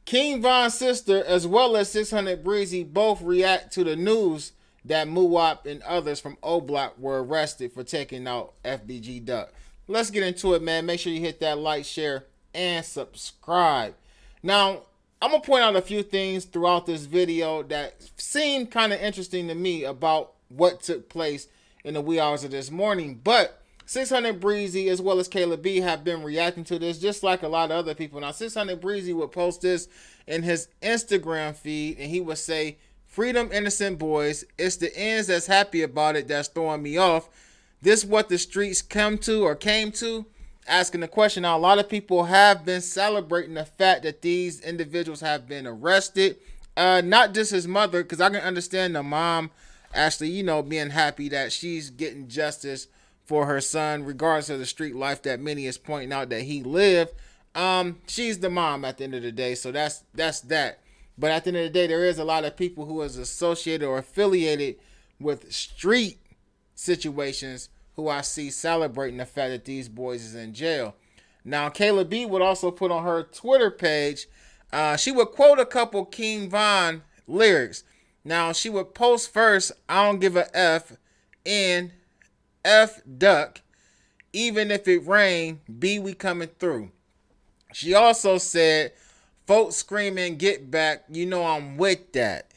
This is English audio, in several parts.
King Von's sister, as well as 600 Breezy, both react to the news that Muwop and others from O Block were arrested for taking out FBG Duck. Let's get into it, man. Make sure you hit that like, share, and subscribe. Now, I'm going to point out a few things throughout this video that seemed kind of interesting to me about what took place in the wee hours of this morning. But 600 Breezy as well as Caleb B have been reacting to this just like a lot of other people. Now, 600 Breezy would post this in his Instagram feed and he would say, "Freedom, innocent boys. It's the ends that's happy about it that's throwing me off. This what the streets came to?" Asking the question. Now, a lot of people have been celebrating the fact that these individuals have been arrested. Not just his mother, because I can understand the mom actually, being happy that she's getting justice for her son, regardless of the street life that many is pointing out that he lived. She's the mom at the end of the day, so that's that. But at the end of the day, there is a lot of people who is associated or affiliated with street situations who I see celebrating the fact that these boys is in jail. Now, Kayla B would also put on her Twitter page, she would quote a couple King Von lyrics. Now, she would post first, "I don't give a F," and "F duck, even if it rain, B we coming through." She also said, "Folks screaming, get back, you know I'm with that."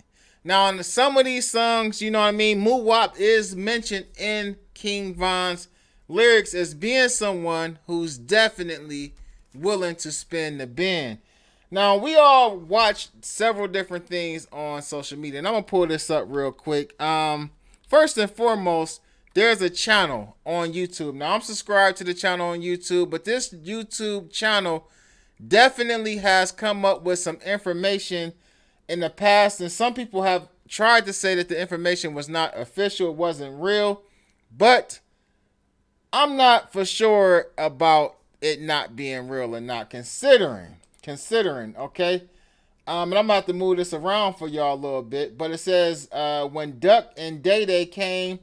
Now, in some of these songs, you know what I mean, Muwop is mentioned in King Von's lyrics as being someone who's definitely willing to spin the bin. Now, we all watched several different things on social media, and I'm going to pull this up real quick. First and foremost, there's a channel on YouTube. Now, I'm subscribed to the channel on YouTube, but this YouTube channel definitely has come up with some information in the past, and some people have tried to say that the information was not official, it wasn't real, but I'm not for sure about it not being real or not, considering, okay? And I'm about to move this around for y'all a little bit, but it says, when Duck and Day Day came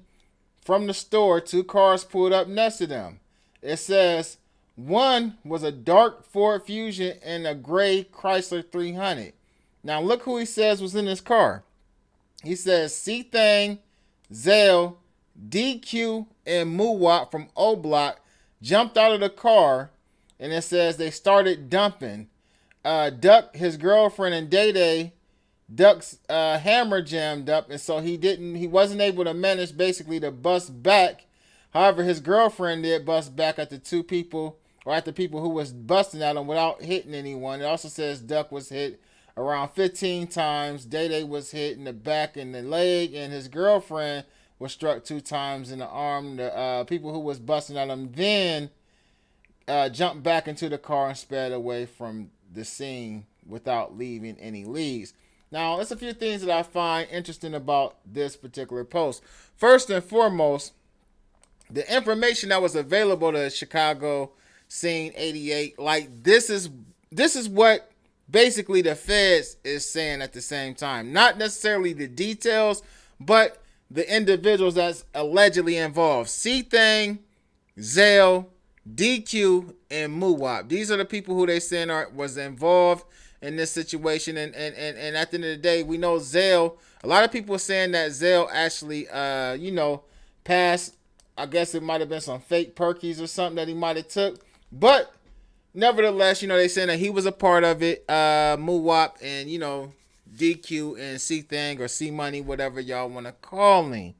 from the store, two cars pulled up next to them. It says, one was a dark Ford Fusion and a gray Chrysler 300. Now, look who he says was in his car. He says C-Thang, Zale, DQ, and Muwop from O Block jumped out of the car, and it says they started dumping. Duck, his girlfriend, and Day Day, Duck's hammer jammed up, and so he wasn't able to manage basically to bust back. However, his girlfriend did bust back at the two people, or at the people who was busting at him without hitting anyone. It also says Duck was hit around 15 times. Day Day was hit in the back and the leg, and his girlfriend was struck 2 times in the arm. The people who was busting at him then jumped back into the car and sped away from the scene without leaving any leads. Now, there's a few things that I find interesting about this particular post. First and foremost, the information that was available to Chicago Scene 88, like this is what basically the feds is saying at the same time. Not necessarily the details, but the individuals that's allegedly involved. C-Thang, Zale, DQ, and Muwop. These are the people who they saying was involved in this situation. And at the end of the day, we know Zale, a lot of people are saying that Zale actually, passed. I guess it might have been some fake perkies or something that he might have took. But nevertheless, they saying that he was a part of it. Muwop and, DQ and C-Thang or C-Money, whatever y'all want to call him.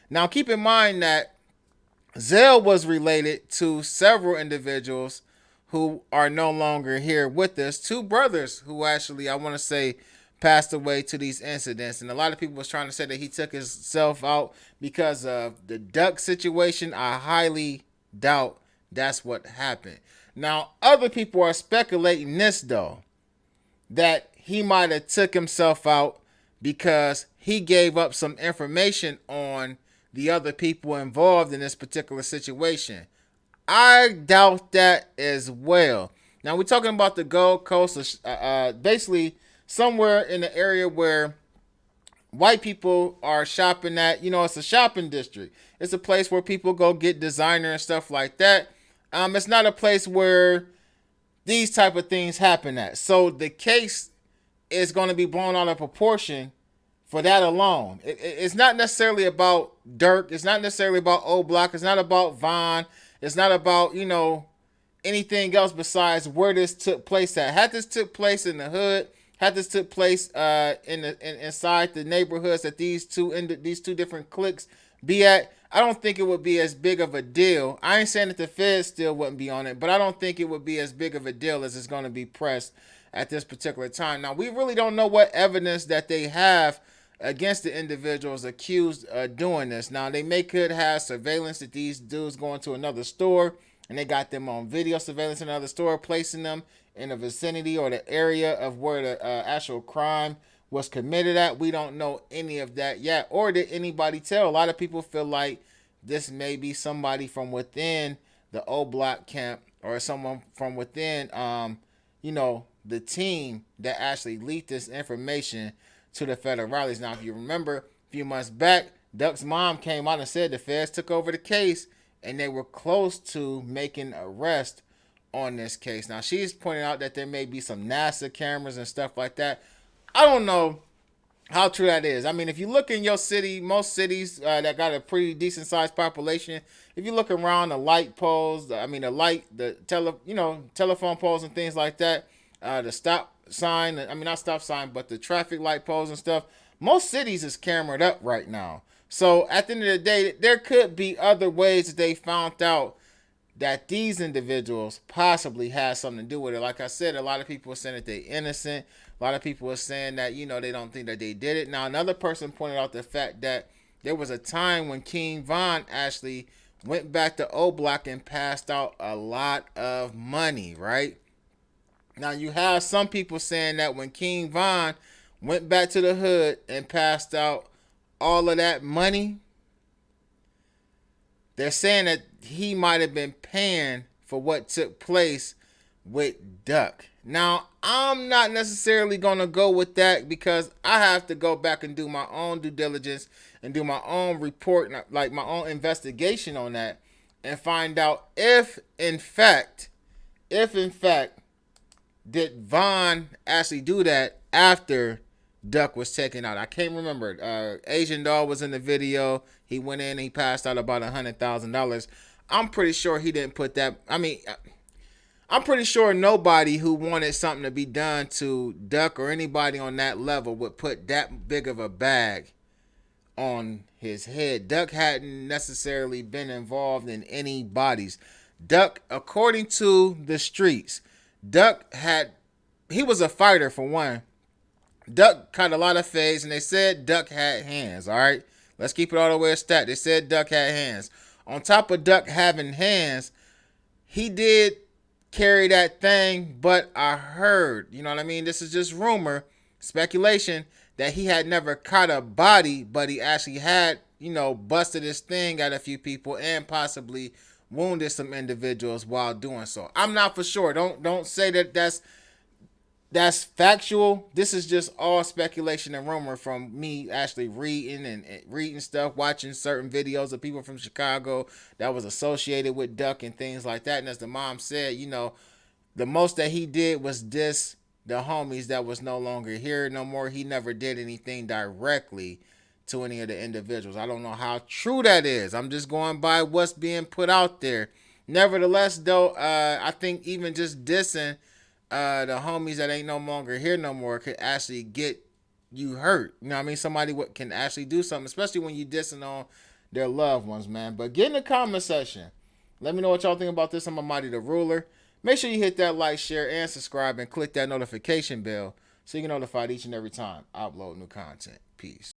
Now, keep in mind that Zale was related to several individuals who are no longer here with us. 2 brothers who actually, I want to say, passed away to these incidents. And a lot of people was trying to say that he took himself out because of the Duck situation. I highly doubt that's what happened. Now, other people are speculating this, though, that he might have took himself out because he gave up some information on the other people involved in this particular situation. I doubt that as well. Now, we're talking about the Gold Coast, basically somewhere in the area where white people are shopping at. It's a shopping district. It's a place where people go get designer and stuff like that. It's not a place where these type of things happen at. So the case is going to be blown out of proportion for that alone. It's not necessarily about Dirk. It's not necessarily about O Block. It's not about Von. It's not about, anything else besides where this took place at. Had this took place in the hood, had this took place inside the neighborhoods that these two different cliques be at, I don't think it would be as big of a deal. I ain't saying that the feds still wouldn't be on it, but I don't think it would be as big of a deal as it's going to be pressed at this particular time. Now, we really don't know what evidence that they have against the individuals accused of doing this. Now, could have surveillance that these dudes going to another store and they got them on video surveillance in another store, placing them in the vicinity or the area of where the actual crime was committed at. We don't know any of that yet, or did anybody tell? A lot of people feel like this may be somebody from within the O Block camp or someone from within, the team that actually leaked this information to the federales. Now, if you remember, a few months back, Duck's mom came out and said the feds took over the case and they were close to making an arrest on this case. Now, she's pointing out that there may be some NASA cameras and stuff like that. I don't know how true that is. I mean, if you look in your city, most cities that got a pretty decent sized population, if you look around the light poles, telephone poles and things like that, the stop sign, not stop sign, but the traffic light poles and stuff, most cities is cameraed up right now. So at the end of the day, there could be other ways that they found out that these individuals possibly had something to do with it. Like I said, a lot of people are saying that they're innocent. A lot of people are saying that, they don't think that they did it. Now, another person pointed out the fact that there was a time when King Von actually went back to O Block and passed out a lot of money, right? Now, you have some people saying that when King Von went back to the hood and passed out all of that money, they're saying that he might have been paying for what took place with Duck. Now, I'm not necessarily going to go with that because I have to go back and do my own due diligence and do my own report, like my own investigation on that, and find out if in fact, did Von actually do that after Duck was taken out. I can't remember. Asian Doll was in the video. He went in and he passed out about $100,000. I'm pretty sure he didn't put that. I'm pretty sure nobody who wanted something to be done to Duck or anybody on that level would put that big of a bag on his head. Duck hadn't necessarily been involved in any bodies. Duck, according to the streets, he was a fighter for one. Duck caught a lot of fades, and they said Duck had hands, all right? Let's keep it all the way a stat. They said Duck had hands. On top of Duck having hands, he did carry that thing, but I heard, this is just rumor, speculation, that he had never caught a body, but he actually had, busted his thing at a few people and possibly wounded some individuals while doing so. I'm not for sure. Don't say that that's factual. This is just all speculation and rumor from me actually reading stuff, watching certain videos of people from Chicago that was associated with Duck and things like that. And as the mom said, the most that he did was diss the homies that was no longer here no more. He never did anything directly to any of the individuals. I don't know how true that is. I'm just going by what's being put out there. Nevertheless, though, I think even just dissing the homies that ain't no longer here no more could actually get you hurt. Somebody can actually do something, especially when you dissing on their loved ones, man. But get in the comment section. Let me know what y'all think about this. I'm Almighty the Ruler. Make sure you hit that like, share, and subscribe, and click that notification bell so you get notified each and every time I upload new content. Peace.